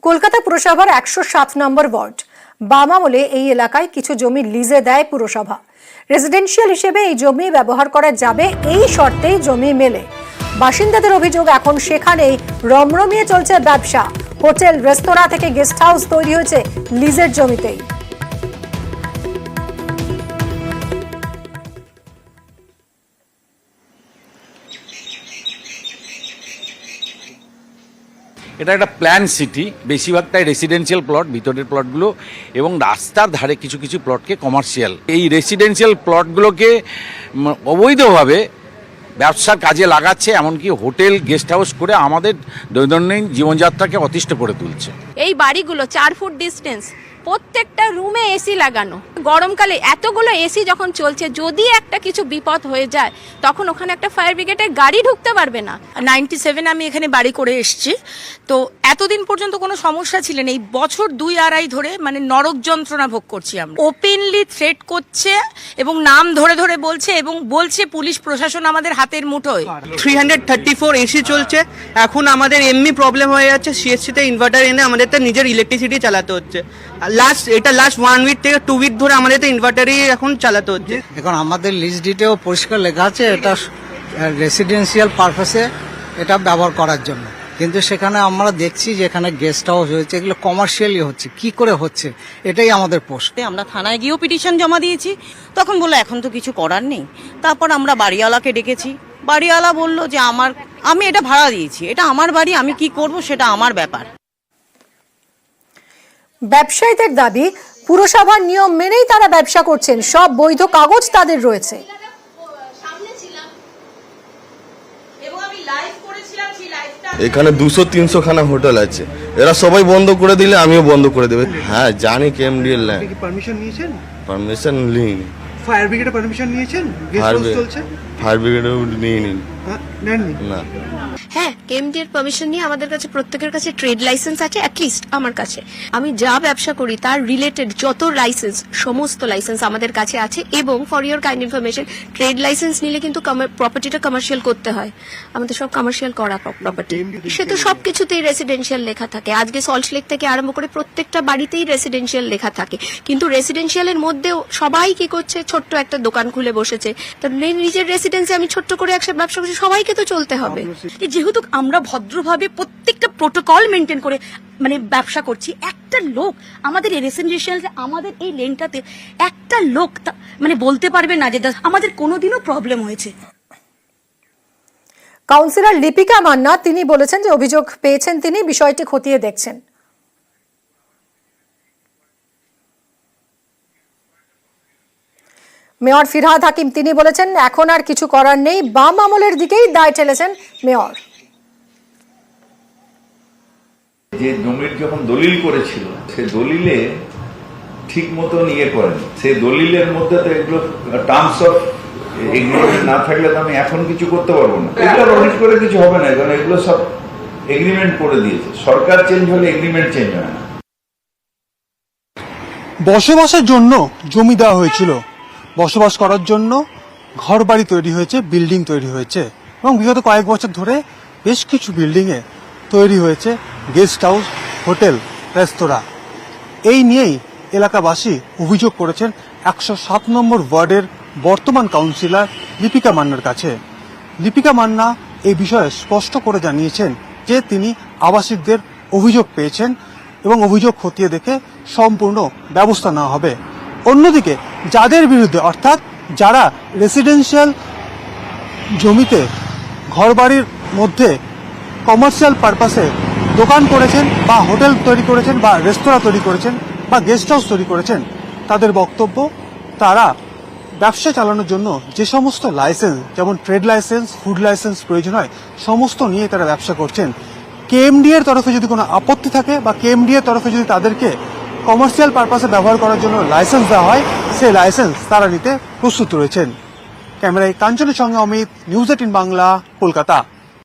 কলকাতা পুরসভার 107 নম্বর ওয়ার্ড বাম আমলে এই এলাকায় কিছু জমি লিজে দেয় পুরসভা। রেসিডেন্সিয়াল হিসেবে এই জমি ব্যবহার করা যাবে এই শর্তেই জমি মেলে। বাসিন্দাদের অভিযোগ, এখন সেখানেই রমরমিয়ে চলছে ব্যবসা। হোটেল, রেস্তোরাঁ থেকে গেস্ট হাউস তৈরি হয়েছে লিজের জমিতেই। এটা একটা প্ল্যান সিটি, বেশিরভাগটাই রেসিডেন্সিয়াল প্লট, ভিতরের প্লটগুলো, এবং রাস্তার ধারে কিছু কিছু প্লটকে কমার্শিয়াল। এই রেসিডেন্সিয়াল প্লটগুলোকে অবৈধভাবে ব্যবসার কাজে লাগাচ্ছে, এমনকি হোটেল, গেস্ট হাউস করে আমাদের দৈনন্দিন জীবনযাত্রাকে অতিষ্ঠ করে তুলছে। এই বাড়িগুলো 4 ফুট ডিস্টেন্স, প্রত্যেকটা রুমে এসি লাগানো। গরমকালে এতগুলো এসি যখন চলছে, যদি একটা কিছু বিপদ হয়ে যায় তখন ওখানে একটা ফায়ার ব্রিগেডের গাড়ি ঢুকতে পারবে না। 97 আমি এখানে বাড়ি করে এসেছি, তো এতদিন পর্যন্ত কোনো সমস্যা ছিল না। এই বছর 2-2.5 ধরে মানে নরক যন্ত্রণা ভোগ করছি আমরা। ওপেনলি থ্রেট করছে এবং নাম ধরে ধরে বলছে, এবং বলছে পুলিশ প্রশাসন আমাদের হাতের মুঠোয়। 334 এসি চলছে। এখন আমাদের এমনি প্রবলেম হয়ে যাচ্ছে, সিএসসিতে ইনভার্টার এনে আমাদের তো নিজের ইলেকট্রিসিটি চালাতে হচ্ছে। লাস্ট 1 উইক থেকে 2 উইক ধরে আমাদের তো ইনভার্টারই এখন চালাতে হচ্ছে। এখন আমাদের লিস্ট ডিটেও পরিষ্কার লেখা আছে এটা রেসিডেন্সিয়াল পারপাসে এটা ব্যবহার করার জন্য, কিন্তু সেখানে আমরা দেখছি যে এখানে গেস্ট হাউস হয়েছে, এগুলো কমার্শিয়ালি হচ্ছে। কি করে হচ্ছে এটাই আমাদের প্রশ্ন। আমরা থানায় গিয়েও পিটিশন জমা দিয়েছি, তখন বললো এখন তো কিছু করার নেই। তারপর আমরা বাড়িওয়ালাকে ডেকেছি, বাড়িওয়ালা বললো যে আমি এটা ভাড়া দিয়েছি, এটা আমার বাড়ি, আমি কি করব সেটা আমার ব্যাপার। ব্যবসায়ীদের দাবি, পুরসভার নিয়ম মেনেই তারা ব্যবসা করছেন, সব বৈধ কাগজ তাদের রয়েছে। এখানে 200-300 খানা হোটেল আছে, এরা সবাই বন্ধ করে দিলে আমিও বন্ধ করে দেবে। হ্যাঁ জানি কেএমডিএল ল্যান্ড। পারমিশন নিয়েছেন? পারমিশন নিইনি। ফায়ার ব্রিগেডের পারমিশন নিয়েছেন? গেস্ট হাউস চলছে, ফায়ার ব্রিগেডেও নিইনি। না। হ্যাঁ, কেএমডি এর পারমিশন নিয়ে আমাদের কাছে প্রত্যেকের কাছে ট্রেড লাইসেন্স আছে। অ্যাটলিস্ট আমার কাছে, আমি যা ব্যবসা করি তার রিলেটেড যত লাইসেন্স, সমস্ত লাইসেন্স আমাদের কাছে আছে। এবং for your kind information, trade licence নিলে কিন্তু প্রপার্টিটা কমার্শিয়াল করতে হয়। আমাদের সব কমার্শিয়াল করা প্রপার্টি, সে তো সবকিছুতেই রেসিডেন্সিয়াল লেখা থাকে। আজকে সল্টলেক থেকে আরম্ভ করে প্রত্যেকটা বাড়িতেই রেসিডেন্সিয়াল লেখা থাকে, কিন্তু রেসিডেন্সিয়ালের মধ্যেও সবাই কি করছে, ছোট্ট একটা দোকান খুলে বসেছে। তো নিজের রেসিডেন্সে আমি ছোট্ট করে একসাথে ব্যবসা করছি, সবাইকে তো চলতে হবে। যেহেতু আমরা ভদ্রভাবে প্রত্যেকটা প্রোটোকল মেনটেন করে মানে ব্যবসা করছি, একটা লোক আমাদের এই রেসিডেন্সিয়াল, আমাদের এই লেনটাতে একটা লোক মানে বলতে পারবে না যে আমাদের কোনোদিনও প্রবলেম হয়েছে। কাউন্সিলর লিপিকা মান্না তিনি বলেছেন যে অভিযোগ পেয়েছেন, তিনি বিষয়টি খতিয়ে দেখছেন। মেয়র ফিরহাদ হাকিম তিনি বলেছেন এখন আর কিছু করার নেই, বাম আমলের দিকেই দায় ঠেলেছেন মেয়র। যে জমির যখন দলিল করেছিল, সে দলিলে ঠিক মতো নিয়ে করেন, সেই দলিলের মধ্যে তো এগুলো টার্মস অফ এগ্রিমেন্ট না থাকলে তো আমি এখন কিছু করতে পারবো না। এগুলো অডিট করে কিছু হবে না, কারণ এগুলো সব এগ্রিমেন্ট করে দিয়েছে। সরকার চেঞ্জ হলে এগ্রিমেন্ট চেঞ্জ হয় না। বসবাসের জন্য জমি দেওয়া হয়েছিল, বসবাস করার জন্য ঘর বাড়ি তৈরি হয়েছে, বিল্ডিং তৈরি হয়েছে, এবং বিগত কয়েক বছর ধরে বেশ কিছু বিল্ডিংয়ে তৈরি হয়েছে গেস্ট হাউস, হোটেল, রেস্তোরাঁ। এই নিয়েই এলাকাবাসী অভিযোগ করেছেন 107 নম্বর ওয়ার্ডের বর্তমান কাউন্সিলর লিপিকা মান্নার কাছে। লিপিকা মান্না এই বিষয়ে স্পষ্ট করে জানিয়েছেন যে তিনি আবাসিকদের অভিযোগ পেয়েছেন এবং অভিযোগ খতিয়ে দেখে সম্পূর্ণ ব্যবস্থা নেওয়া হবে। অন্যদিকে যাদের বিরুদ্ধে, অর্থাৎ যারা রেসিডেন্সিয়াল জমিতে ঘরবাড়ির মধ্যে কমার্শিয়াল পারপাসে দোকান করেছেন বা হোটেল তৈরি করেছেন বা রেস্তোরাঁ তৈরি করেছেন বা গেস্ট হাউস তৈরি করেছেন, তাদের বক্তব্য তারা ব্যবসা চালানোর জন্য যে সমস্ত লাইসেন্স, যেমন ট্রেড লাইসেন্স, ফুড লাইসেন্স প্রয়োজন হয়, সমস্ত নিয়ে তারা ব্যবসা করছেন। কেএমডি এর তরফে যদি কোনো আপত্তি থাকে বা কেএমডি এর তরফে যদি তাদেরকে কমার্শিয়াল পারপাসে ব্যবহার করার জন্য লাইসেন্স দেওয়া হয়, সেই লাইসেন্স তারা নিতে প্রস্তুত রয়েছেন। ক্যামেরায় কাঞ্চনের সঙ্গে অমিত, নিউজ 18 বাংলা, কলকাতা।